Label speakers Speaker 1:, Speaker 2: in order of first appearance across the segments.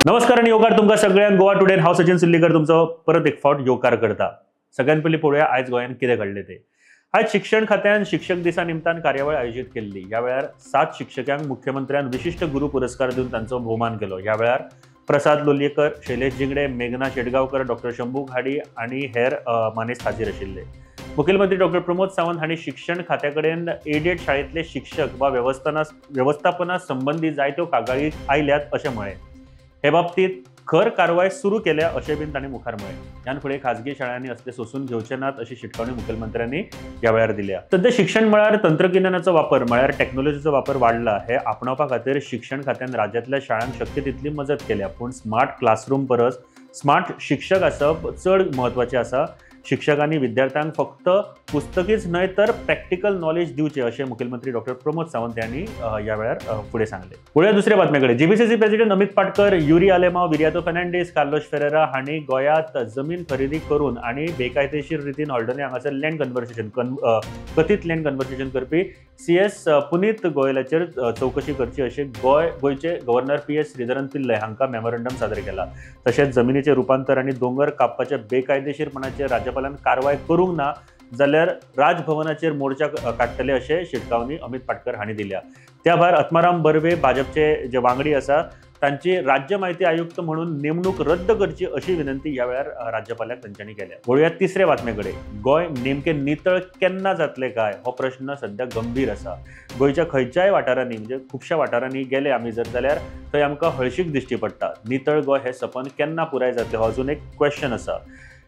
Speaker 1: नमस्कार आणि योकार तुमका सगळ्यांक गोवा टुडे हांव सचिन सिल्लीकर तुमचो परत एक फावट योकार करता। सगळ्यात पयलीं पळोवया आयज गोंयांत कितें घडलें तें। आयज शिक्षण खात्यान शिक्षक दिसा निमतान कार्यावळ आयोजीत केल्ली। ह्या वेळार 7 शिक्षकांक मुख्यमंत्र्यान विशिष्ट गुरू पुरस्कार दिवन तांचो भोवमान केलो। ह्या वेळार प्रसाद लोलयेकर, शैलेश जिंगडे, मेघना शेटगांवकर, डॉ शंभू घाडी आणि हेर मानेस्त हाजीर आशिल्ले। मुखेलमंत्री डॉ प्रमोद सावंत हांणी शिक्षण खात्या कडेन एडेड शाळेंतले शिक्षक वा व्यवस्थापना संबंधी जायत्यो कागाळी आयल्यात अशें म्हळें। हे बाबतीत खर कारवाय सुरू केल्या अशें बीन तांणी मुखार म्हळें। ह्यान फुडें खाजगी शाळांनी असले सोसून घेवचे नात अशी शिटकावणी मुखेलमंत्र्यांनी ह्या वेळार दिल्या। सध्या शिक्षण मळार तंत्रगिन्यानाचो वापर म्हळ्यार टेक्नॉलॉजीचो वापर वाडला हे आपणावपा खातीर शिक्षण खात्यान राज्यांतल्या शाळांक शक्य तितली मजत केल्या, पूण स्मार्ट क्लासरूम परस स्मार्ट शिक्षक आसप चड म्हत्वाचें आसा। शिक्षकांनी विद्यार्थ्यांक फक्त पुस्तकीच न्हय तर प्रॅक्टिकल नॉलेज दिवचे अशें मुखेलमंत्री डॉ प्रमोद सावंत यांनी ह्या वेळार फुडें सांगले। पळोवया दुसऱ्या बातम्याकडे। जीबीसीसी प्रेसिडेंट अमित पाटकर, युरी आलेमांव, विरियातो फर्नांडीस, कार्लोस फेरेरा हांणी गोंयांत जमीन खरेदी करून आणि बेकायदेशीर रितीन हॉल्डोने हांगासर लँड कन्वर्सेशन कथीत लँड कन्वर्सेशन करपी CS पुनीत गोयलाचेर चवकशी करची अशें गोंयचे गव्हर्नर PS श्रीधरन पिल्लय हांकां मेमोरंडम सादर केला। तशेंच जमिनीचें रुपांतर आनी दोंगर कापपाच्या बेकायदेशीरपणाचेर राज्यपालान कारवाय करूंक ना जाल्यार राजभवनाचेर मोर्चा काडटले अशें शिटकावणी अमित पाटकर हांणी दिल्या। त्या भायर आत्माराम बर्वे भाजपचे जे वांगडी आसा तांची राज्य म्हायती आयुक्त म्हणून नेमणूक रद्द करची अशी विनंती ह्या वेळार राज्यपालाक तांच्यांनी केल्या। पळोवया तिसऱ्या बातमेकडे। गोंय नेमकें नितळ केन्ना जातलें काय हो प्रश्न सध्या गंभीर आसा। गोंयच्या खंयच्याय वाठारांनी म्हणजे खुबश्या वाठारांनी गेले आमी जर जाल्यार थंय आमकां हळशीक दिश्टी पडटा। नितळ गोंय हें सपन केन्ना पुराय जातलें हो अजून एक क्वेश्चन आसा।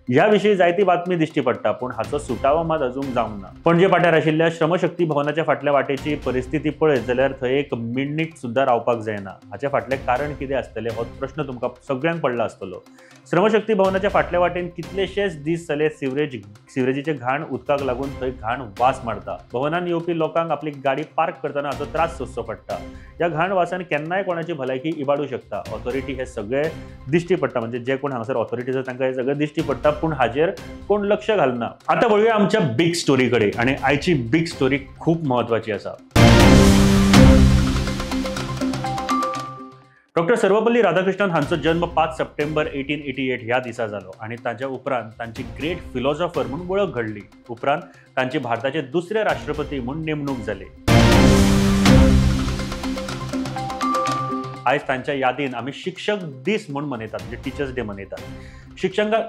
Speaker 1: ह्या विशीं जायती बातमी दिश्टी पडटा, पूण हाचो सुटावो मात अजून जावंक ना। पणजे पाट्यार आशिल्ल्या श्रमशक्ती भवनाच्या फाटल्या वाटेची परिस्थिती पळयत जाल्यार थंय एक मिनिट सुद्दां रावपाक जायना। हाचे फाटलें कारण कितें आसतलें हो प्रश्न तुमकां सगळ्यांक पडला आसतलो। श्रमशक्ती भवनाच्या फाटल्या वाटेन कितलेशेच दीस जाले सिवरेजीचे घाण उदकाक लागून थंय घाण वास मारता। भवनान येवपी लोकांक आपली गाडी पार्क करतना हाचो त्रास सोंसचो पडटा। ह्या घाण वासान केन्नाय कोणाची भलायकी इबाडू शकता। ऑथॉरिटी हे सगळे दिश्टी पडटा, म्हणजे जे कोण हांगासर ऑथॉरिटीज तांकां हे सगळें दिश्टी पडटा, पूण हाजेर कोण लक्ष घालना। आता वळूया आमच्या बिग स्टोरी कडे, आणि आयची बिग स्टोरी खूप महत्वाची आसा। डॉ सर्वपल्ली राधाकृष्णन हांचो जन्म 5 सप्टेंबर 1888 ह्या दिसा जालो आणि ताच्या उपरांत तांची ग्रेट फिलॉसॉफर म्हणून वळख घडली। उपरांत तांची भारताचे दुसरे राष्ट्रपती म्हणून नेमणूक जाली। आयज तांच्या यादीन आमी शिक्षक दीस म्हणून मनयतात, म्हणजे टीचर्स डे मनयतात।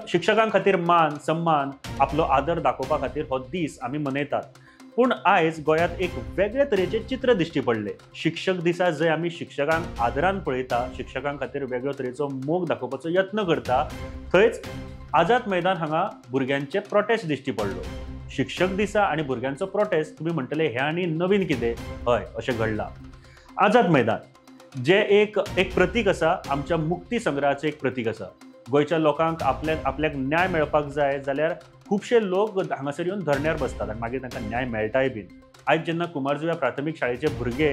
Speaker 1: शिक्षकां खातीर मान सन्मान आपलो आदर दाखोवपा खातीर हो दीस आमी मनयतात। पूण आयज गोंयांत एक वेगळे तरेचे चित्र दिश्टी पडले। शिक्षक दिसा जंय आमी शिक्षकांक आदरान पळयता, शिक्षकां खातीर वेगळ्यो तरेचो मोग दाखोवपाचो यत्न करता, थंयच आझाद मैदान हांगा भुरग्यांचे प्रोटेस्ट दिश्टी पडलो। शिक्षक दिसा आनी भुरग्यांचो प्रोटेस्ट तुमी म्हणटले हे आनी नवीन कितें? हय, अशें घडलां। आझाद मैदान जे एक प्रतीक आसा, आमच्या मुक्ती संग्रहाचें एक प्रतीक आसा। गोंयच्या लोकांक आपल्याक न्याय मेळपाक जाय जाल्यार खुबशे लोक हांगासर येवन धरण्यार बसतात आनी मागीर तांकां न्याय मेळटाय बीन। आयज जेन्ना कुमारजुव्या प्राथमीक शाळेचे भुरगे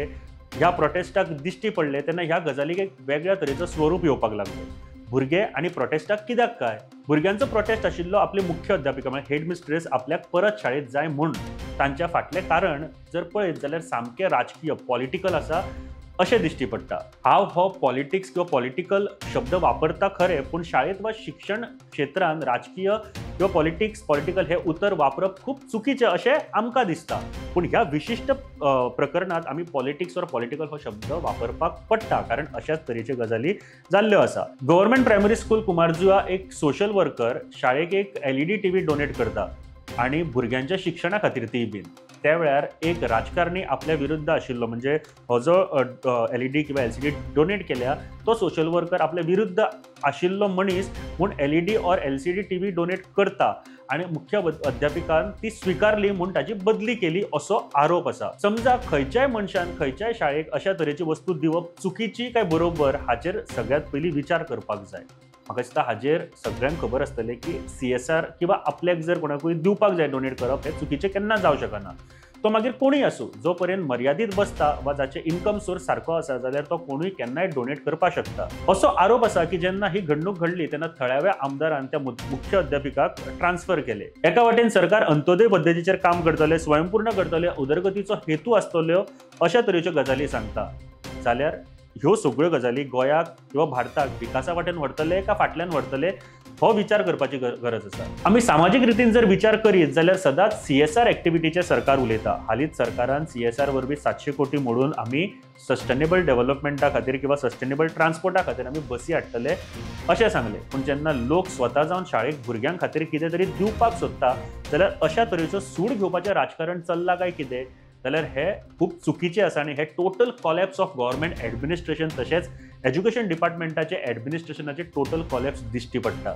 Speaker 1: ह्या प्रोटेस्टाक दिश्टी पडले तेन्ना ह्या गजालीक एक वेगळ्या तरेचो स्वरूप येवपाक लागलो। भुरगे आनी प्रोटेस्टाक कित्याक काय? भुरग्यांचो प्रोटेस्ट आशिल्लो आपली मुख्य अध्यापिका म्हणजे हेडमिस्ट्रेस आपल्याक परत शाळेंत जाय म्हूण। तांच्या फाटलें कारण जर पळयत जाल्यार सामकें राजकीय पॉलिटिकल आसा अशें दिश्टी पडटा। हांव हो पॉलिटिक्स किंवा पॉलिटिकल शब्द वापरता खरें, पूण शाळेंत वा शिक्षण क्षेत्रांत राजकीय किंवा पॉलिटिकल हे उतर वापरप खूप चुकीचें अशें आमकां दिसता। पूण ह्या विशिश्ट प्रकरणात आमी पॉलिटिक्स वा पॉलिटिकल हो शब्द वापरपाक पडटा, कारण अशाच तरेच्यो गजाली जाल्ल्यो आसा। गव्हर्नमेंट प्रायमरी स्कूल कुमारजुव्या एक सोशल वर्कर शाळेक एक LED टीव्ही डोनेट करता आणि भुरग्यांच्या शिक्षणा खातीर ती बीन। त्या वेळार एक राजकारणी आपल्या विरुद्ध आशिल्लो, म्हणजे हो जो LED किंवा LCD डोनेट केल्या तो सोशल वर्कर आपल्या विरुद्ध आशिल्लो मनीस म्हूण LED और LCD टीव्ही डोनेट करता आणि मुख्य अध्यापिकान ती स्वीकारली म्हूण ताची बदली केली असो आरोप आसा। समजा खंयच्याय मनशान खंयच्याय शाळेक अशा तरेची वस्तू दिवप चुकीची काय बरोबर हाचेर सगळ्यात पयलीं विचार करपाक जाय। म्हाका दिसता हाजेर सगळ्यांक खबर आसतलें की CSR किंवा आपल्याक जर कोणाकूय दिवपाक जाय डोनेट करप हे चुकीचें केन्ना जावं शकना। तो मागीर कोणूय आसूं, जो पर्यंत मर्यादीत बसता वा जाचे इन्कम सोर्स सारको आसा जाल्यार तो कोणूय केन्नाय डोनेट करपाक शकता। असो आरोप आसा की जेन्ना ही घडणूक घडली तेन्ना थळाव्या आमदारान त्या मुख्य अध्यापिकाक ट्रान्सफर केले। एका वाटेन सरकार अंत्योदय पद्दतीचेर काम करतले, स्वयंपूर्ण करतले, उदरगतीचो हेतू आसतलो अशा तरेच्यो गजाली सांगता, जाल्यार ह्यो सगळ्यो गजाली गोंयाक किंवा भारताक विकासा वाटेन व्हरतले का फाटल्यान व्हरतले हो विचार करपाची गरज आसा. आमी सामाजीक रितीन जर विचार करीत जाल्यार सदांच CSR एक्टिविटीचे सरकार उलयता. हालींच सरकारान CSR वरवीं 700 कोटी मोडून आमी सस्टेनेबल डेव्हलपमेंटा खातीर किंवा सस्टेनेबल ट्रान्सपोर्टा खातीर आमी बसी हाडटले अशें सांगलें. पूण जेन्ना लोक स्वता जावन शाळेक भुरग्यां खातीर कितें तरी दिवपाक सोदता जाल्यार अशा तरेचो सूड घेवपाचें राजकारण चल्लां काय कितें जाल्यार हे खूब चुकीचें आसा आनी हे total collapse of government administration तशेंच एज्युकेशन डिपार्टमेंटाचे एडमिनिस्ट्रेशनाचे टोटल कॉलॅप्स दिश्टी पडटा.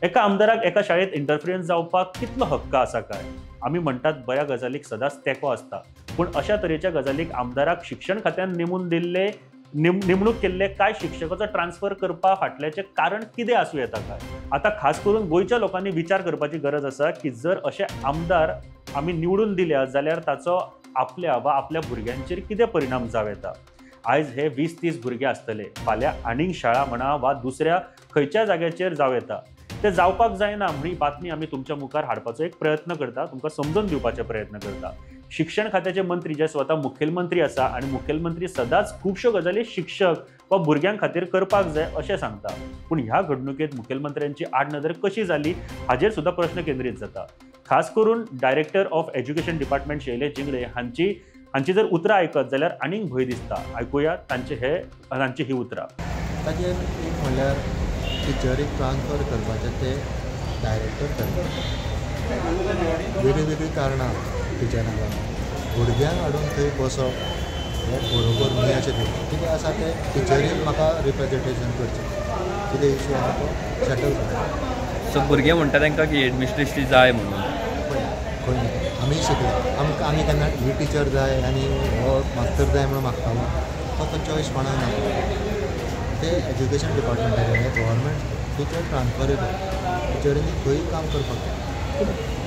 Speaker 1: एका आमदाराक एका शाळेंत इंटरफिरन्स जावपाक कितलो हक्क आसा काय? आमी म्हणटात बऱ्या गजालीक सदांच तेंको आसता, पूण अशा तरेच्या गजालीक आमदाराक शिक्षण खात्यान नेमणूक केल्ले काय शिक्षकाचो ट्रान्सफर करपा फाटल्याचें कारण कितें आसूं येता काय? आतां खास करून गोंयच्या लोकांनी विचार करपाची गरज आसा की जर अशे आमदार आमी निवडून दिल्या जाल्यार ताचो आपल्या वा आपल्या भुरग्यांचेर कितें परिणाम जावं येता. आयज हे 20-30 भुरगे आसतले, फाल्यां आनीक शाळा म्हणा वा दुसऱ्या खंयच्या जाग्याचेर जावं येता. ते जावपाक जायना ही बातमी आमी तुमच्या मुखार हाडपाचो एक प्रयत्न करता, तुमकां समजून दिवपाचे प्रयत्न करता. शिक्षण खात्याचे मंत्री जे स्वता मुखेलमंत्री आसा आनी मुखेलमंत्री सदांच खुबश्यो गजाली शिक्षक वा भुरग्यां खातीर करपाक जाय अशें सांगता. पूण ह्या घडणुकेंत मुखेलमंत्र्यांची आडनदर कशी जाली हाचेर सुद्दां प्रश्न केंद्रीत जाता. खास करून director of education department Shailesh Jingde हांची जर उतरां आयकत जाल्यार आनीक भंय दिसता. आयकुया तांची ही उतरां.
Speaker 2: ताजेर एक म्हणल्यार टिचरीक ट्रान्सफर करपाचें ते डायरेक्टर करतात. वेगळीं कारणां टिचरांक लागून भुरग्यांक हाडून थंय बसप हें बरोबर न्ही अशें दिसता. कितें आसा तें टिचरीन म्हाका रिप्रेजेंटेशन करचें, कितें इश्यू आसा तो सेटल करता.
Speaker 3: सो भुरगे म्हणटा तांकां की एडमिनिस्ट्रेशन जाय म्हणून.
Speaker 2: खंय ना आमी शिकला आमी केन्ना ही टीचर जाय आनी हो मास्तर जाय म्हणून मागतालो. तो चॉयस कोणाक ना. ते एज्युकेशन डिपार्टमेंटाचे गव्हर्मेंट टिचर ट्रान्सफर येता. टिचरींनी खंय काम करपाक जाय.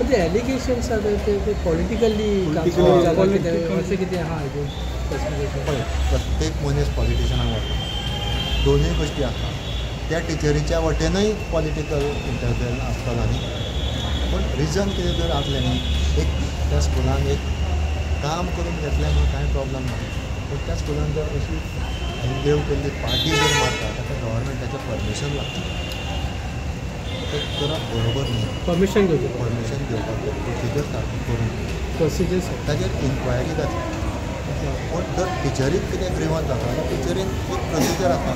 Speaker 4: ते एलिगेशन्स ते पॉलिटिकली अशें कितें आहा
Speaker 2: प्रत्येक मनीस पॉलिटिशनाक वता. दोनूय गोश्टी आसता. त्या टिचरीच्या वटेनूय पॉलिटिकल इंटरफियरन्स आसतलो न्ही. पूण रिजन कितें जर आसलें न्ही एक त्या स्कुलान एक काम करून घेतलें म्हणून कांय प्रॉब्लम ना. पूण त्या स्कुलान जर अशी एनगेव केल्ली पार्टी जर मारता ताका गव्हर्मेंटाचें परमिशन लागता. ते करप बरोबर न्ही. परमिशन घेवपाक प्रोसिजर सारको करून ताजेर इन्क्वायरी जाता. पूण जर टिचरीक कितें ग्रिवन्स जाता जाल्यार टिचरीन एक प्रोसिजर आसा.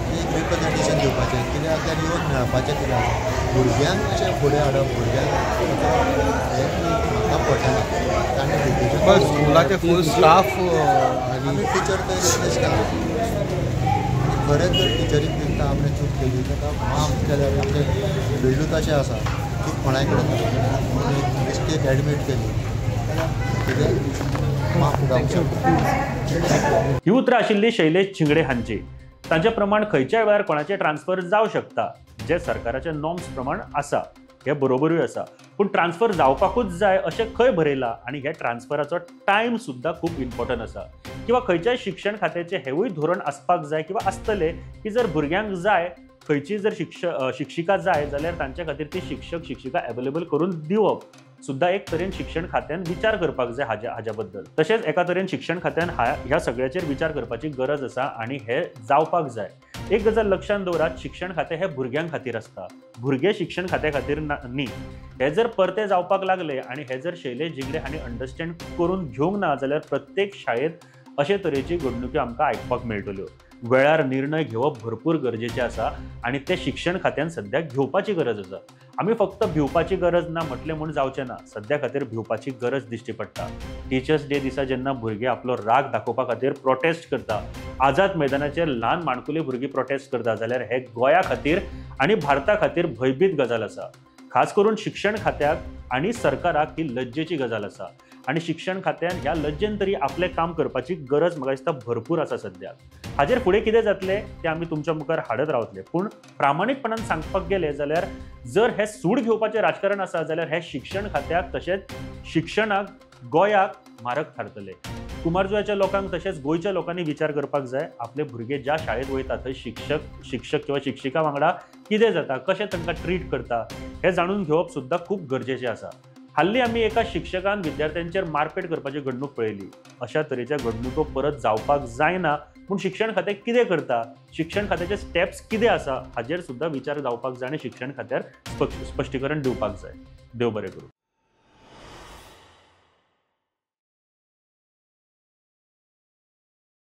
Speaker 2: एक रिप्रेजेंटेशन दिवपाचें कितें आसल्यार येवन मेळपाचें कितें आसा. भुरग्यांक अशें फुडें हाडप भुरग्यांक हें म्हाका पटना. ताणें
Speaker 5: स्कुलाचे फूल स्टाफ
Speaker 2: आनी टिचर थंय रिप्लेस केला. खरेंच जर टिचरीक दिसता आपणें चूक केली ताका माफ केल्यार आमचें फिल्डूच अशें आसा. चूक कोणाय कडेन जाता मिस्टेक एडमीट केली जाल्यार कितें माफ जावंक शकता.
Speaker 1: ही उतरां आशिल्ली शैलेश जिंगडे हांची. तांचे प्रमाण खंयच्याय वेळार कोणाचें ट्रान्सफर जावं शकता जे सरकाराच्या नॉर्म्स प्रमाण आसा. हे बरोबरूय आसा. पूण ट्रान्सफर जावपाकूच जाय अशें खंय बरयलां आनी हे ट्रान्सफराचो टायम सुद्दां खूब इम्पॉर्टंट आसा. किंवा खंयच्याय शिक्षण खात्याचें हेवूय धोरण आसपाक जाय किंवा आसतलें की जर भुरग्यांक जाय खंयची जर शिक्षिका जाय जाल्यार तांचे खातीर ती शिक्षिका अवेलेबल करून दिवप सुद्दां एक तरेन शिक्षण खात्यान विचार करपाक जाय हाज्या बद्दल. तशेंच एका तरेन शिक्षण खात्यान ह्या सगळ्याचेर विचार करपाची गरज आसा आनी हे जावपाक जाय. एक गजाल लक्षात दवरात, शिक्षण खातें हें भुरग्यां खातीर आसता. भुरगे शिक्षण खात्या खातीर न्ही. हे जर परते जावपाक लागले आनी हे जर शैलेश जिंगडे हांणी अंडरस्टँड करून घेवंक ना जाल्यार प्रत्येक शाळेंत अशे तरेची घडणुकी आमकां आयकपाक मेळटल्यो. वेळार निर्णय घेवप भरपूर गरजेचें आसा आनी ते शिक्षण खात्यान सद्या घेवपाची गरज आसा. आमी फक्त भिवपाची गरज ना म्हटलें म्हूण जावचें ना. सद्या खातीर भिवपाची गरज दिश्टी पडटा. टिचर्स डे दिसा जेन्ना भुरगे आपलो राग दाखोवपा खातीर प्रोटेस्ट करता, आझाद मैदानाचेर ल्हान माणकुली भुरगीं प्रोटेस्ट करता जाल्यार हे गोंया खातीर आनी भारता खातीर भयभीत गजाल आसा. खास करून शिक्षण खात्याक आनी सरकाराक ही लज्जेची गजाल आसा आनी शिक्षण खात्यान ह्या लज्जेन तरी आपलें काम करपाची गरज म्हाका दिसता भरपूर आसा सद्या. हाजेर फुडें कितें जातलें तें आमी तुमच्या मुखार हाडत रावतले. पूण प्रामाणीकपणान सांगपाक गेले जाल्यार जर हे सूड घेवपाचें राजकारण आसा जाल्यार हे शिक्षण खात्याक तशेंच शिक्षणाक गोंयाक मारक थारतले. कुमारजुव्याच्या लोकांक तशेंच गोंयच्या लोकांनी विचार करपाक जाय. आपले भुरगे ज्या शाळेंत वयता थंय शिक्षक किंवा शिक्षिका वांगडा कितें जाता, कशें तांकां ट्रीट करता हें जाणून घेवप सुद्दां खूब गरजेचें आसा. हाल्ली आमी एका शिक्षकान विद्यार्थ्यांचेर मारपेट करपाची घडणूक पळयली. अशा तरेच्या घडणुको परत जावपाक जायना पूण शिक्षण खातें कितें करता, शिक्षण खात्याचे स्टेप्स कितें आसा हाचेर सुद्दां विचार जावपाक जाय आनी शिक्षण खात्यार स्पश्टीकरण दिवपाक जाय. देव बरें करूं.